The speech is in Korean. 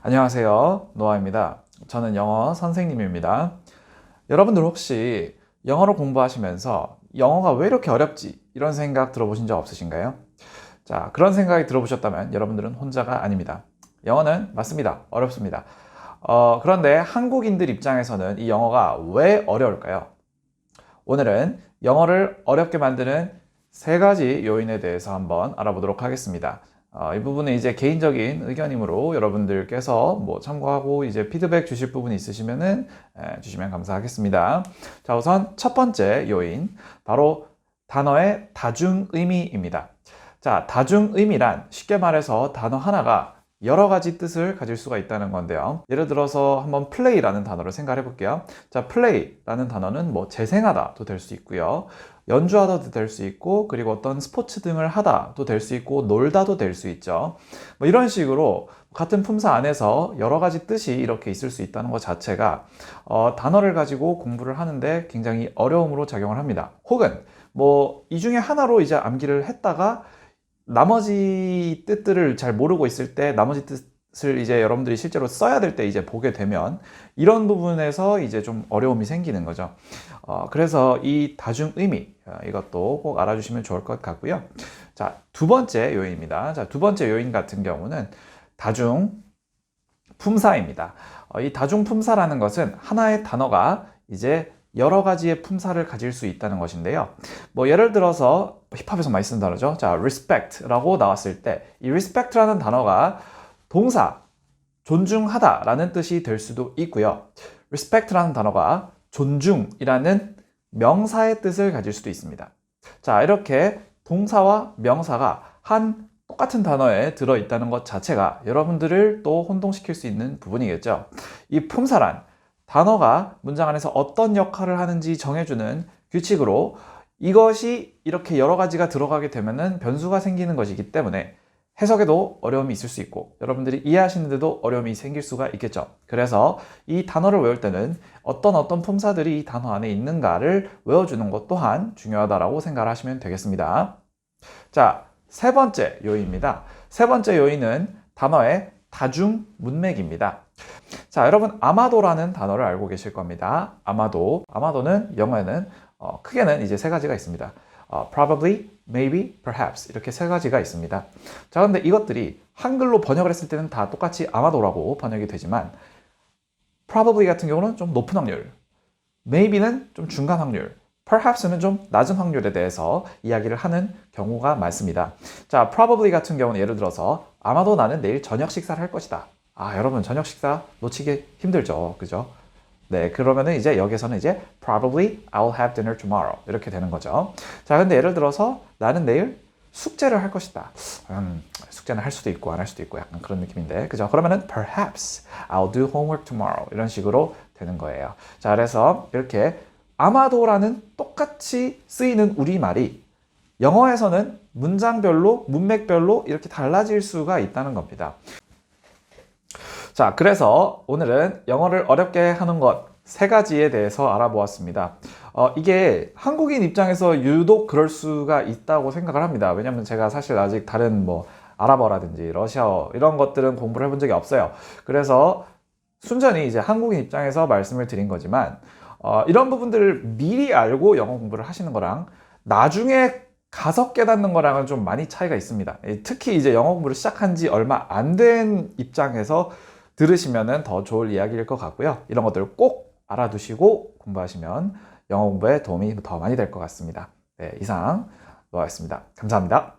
안녕하세요. 노아입니다. 저는 영어 선생님입니다. 여러분들 혹시 영어를 공부하시면서 영어가 왜 이렇게 어렵지? 이런 생각 들어보신 적 없으신가요? 자, 그런 생각이 들어보셨다면 여러분들은 혼자가 아닙니다. 영어는 맞습니다. 어렵습니다. 그런데 한국인들 입장에서는 이 영어가 왜 어려울까요? 오늘은 영어를 어렵게 만드는 세 가지 요인에 대해서 한번 알아보도록 하겠습니다. 이 부분은 이제 개인적인 의견이므로 여러분들께서 참고하고 이제 피드백 주실 부분이 있으시면은 주시면 감사하겠습니다. 자, 우선 첫 번째 요인, 바로 단어의 다중의미입니다. 자, 다중의미란 쉽게 말해서 단어 하나가 여러 가지 뜻을 가질 수가 있다는 건데요. 예를 들어서 한번 플레이라는 단어를 생각해 볼게요. 자, 플레이라는 단어는 재생하다도 될 수 있고요. 연주하다도 될 수 있고, 그리고 어떤 스포츠 등을 하다도 될 수 있고, 놀다도 될 수 있죠. 이런 식으로 같은 품사 안에서 여러 가지 뜻이 이렇게 있을 수 있다는 것 자체가 단어를 가지고 공부를 하는데 굉장히 어려움으로 작용을 합니다. 혹은 이 중에 하나로 이제 암기를 했다가 나머지 뜻들을 잘 모르고 있을 때 나머지 뜻을 이제 여러분들이 실제로 써야 될 때 이제 보게 되면 이런 부분에서 이제 좀 어려움이 생기는 거죠. 그래서 이 다중의미, 이것도 꼭 알아주시면 좋을 것 같고요. 자, 두 번째 요인입니다. 자, 두 번째 요인 같은 경우는 다중품사입니다. 이 다중품사라는 것은 하나의 단어가 이제 여러 가지의 품사를 가질 수 있다는 것인데요. 예를 들어서 힙합에서 많이 쓰는 단어죠. 자, respect라고 나왔을 때 이 respect라는 단어가 동사, 존중하다라는 뜻이 될 수도 있고요. respect라는 단어가 존중이라는 명사의 뜻을 가질 수도 있습니다. 자, 이렇게 동사와 명사가 한 똑같은 단어에 들어있다는 것 자체가 여러분들을 또 혼동시킬 수 있는 부분이겠죠. 이 품사란 단어가 문장 안에서 어떤 역할을 하는지 정해주는 규칙으로 이것이 이렇게 여러 가지가 들어가게 되면은 변수가 생기는 것이기 때문에 해석에도 어려움이 있을 수 있고 여러분들이 이해하시는데도 어려움이 생길 수가 있겠죠. 그래서 이 단어를 외울 때는 어떤 품사들이 이 단어 안에 있는가를 외워주는 것 또한 중요하다고 생각을 하시면 되겠습니다. 자, 세 번째 요인입니다. 세 번째 요인은 단어의 다중 문맥입니다. 자, 여러분 아마도라는 단어를 알고 계실 겁니다. 아마도는 영어에는 크게는 이제 세 가지가 있습니다. probably, maybe, perhaps 이렇게 세 가지가 있습니다. 자, 근데 이것들이 한글로 번역을 했을 때는 다 똑같이 아마도라고 번역이 되지만 probably 같은 경우는 좀 높은 확률, maybe는 좀 중간 확률, perhaps는 좀 낮은 확률에 대해서 이야기를 하는 경우가 많습니다. 자, probably 같은 경우는 예를 들어서 아마도 나는 내일 저녁 식사를 할 것이다. 여러분 저녁 식사 놓치기 힘들죠. 그죠? 네, 그러면은 이제 여기서는 이제 probably I'll have dinner tomorrow 이렇게 되는 거죠. 자, 근데 예를 들어서 나는 내일 숙제를 할 것이다. 숙제는 할 수도 있고 안 할 수도 있고 약간 그런 느낌인데, 그죠? 그러면은 perhaps I'll do homework tomorrow 이런 식으로 되는 거예요. 자, 그래서 이렇게 아마도라는 똑같이 쓰이는 우리말이 영어에서는 문장별로, 문맥별로 이렇게 달라질 수가 있다는 겁니다. 자, 그래서 오늘은 영어를 어렵게 하는 것 세 가지에 대해서 알아보았습니다. 이게 한국인 입장에서 유독 그럴 수가 있다고 생각을 합니다. 왜냐면 제가 사실 아직 다른 아랍어라든지 러시아어 이런 것들은 공부를 해본 적이 없어요. 그래서 순전히 이제 한국인 입장에서 말씀을 드린 거지만 이런 부분들을 미리 알고 영어 공부를 하시는 거랑 나중에 가서 깨닫는 거랑은 좀 많이 차이가 있습니다. 특히 이제 영어 공부를 시작한 지 얼마 안 된 입장에서 들으시면 더 좋을 이야기일 것 같고요. 이런 것들을 꼭 알아두시고 공부하시면 영어 공부에 도움이 더 많이 될 것 같습니다. 네, 이상 노아였습니다. 감사합니다.